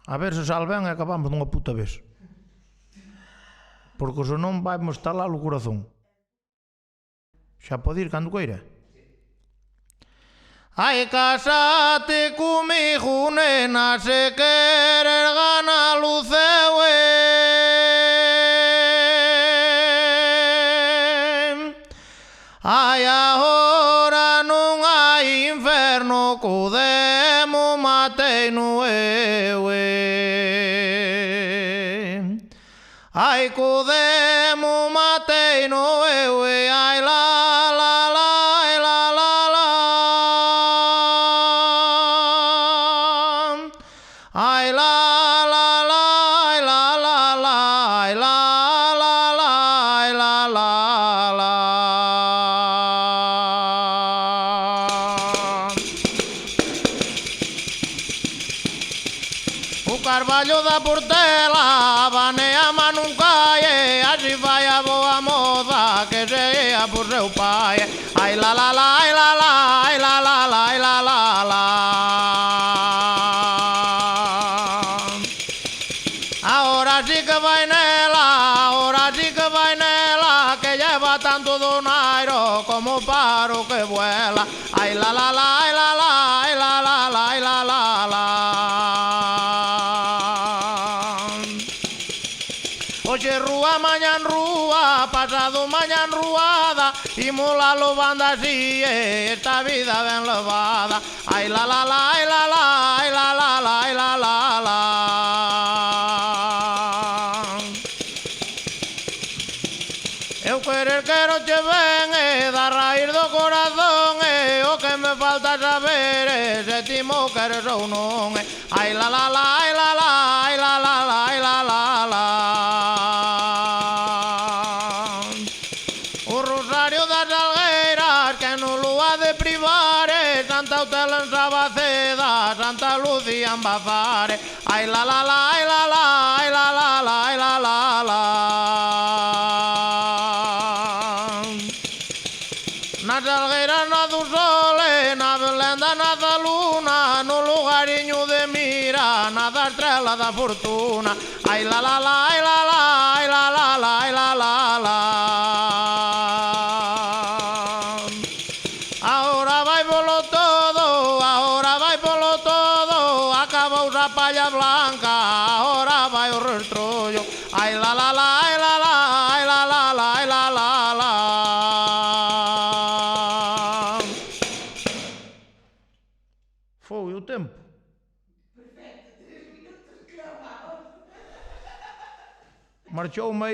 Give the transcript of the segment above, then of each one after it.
A ver se sal ben e acabamos dunha puta vez. Porque senón vaimos talar o corazón. Xa pode ir cando queira. Ai, casate comigo, nena, se queres ganar o ceu. Ai, agora non hai inferno, co demo matei no eu. Ai, co demo matei no eu. Ai, la la la la la la. Ai, la la la la la la. Ai, la la la la la la. O carballo da Portela baneama nun cae, así vai a boa moza que se ia por seu pai. Ai, la la la la la, ai, la la la la la la. Ahora sí que vai nela, ahora sí que vai nela, que lleva tanto donairo como paro que vuela. Ai, la la la la la, ai, la la la la la la. Hoxe rúa, mañan rúa, pasado mañan rúada, imos la lobanda así, esta vida ben levada. Ai, la la la la la, ai, la la la la la la. Eu quero che ben, da raíz do corazón, o que me falta saber se ti mo queres ou non. Ai, la la la la la, ai, la la la la la la. O rosario das Algueiras que non lo ha de privar, Santa Utela en Sabaceda, Santa Lucía en Bazare. Ai, la la la la la, ai, la la la la la la. Nas Algueiras nace o sol, na Belenda nace a luna, no lugariño de Mira nace a estrela da fortuna. Ai, la la la la la, ai, la la la la la la. Ahora vai polo todo, ahora vai polo todo, acabou a palla blanca, ahora vai o restrollo. Ai, la la la la la, ai, la la la la la la. Foi o tempo. Perfecto, 3 minutos clavados. Marchoume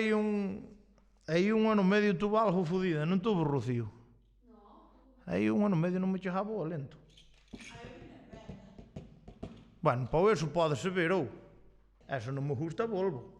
aí un ano medio tuvo algo fodida, non tuvo Rocío. Aí un ano medio non me chegaba o alento. Bueno, para eso pode se ver, ou? Eso non me gusta, volvo.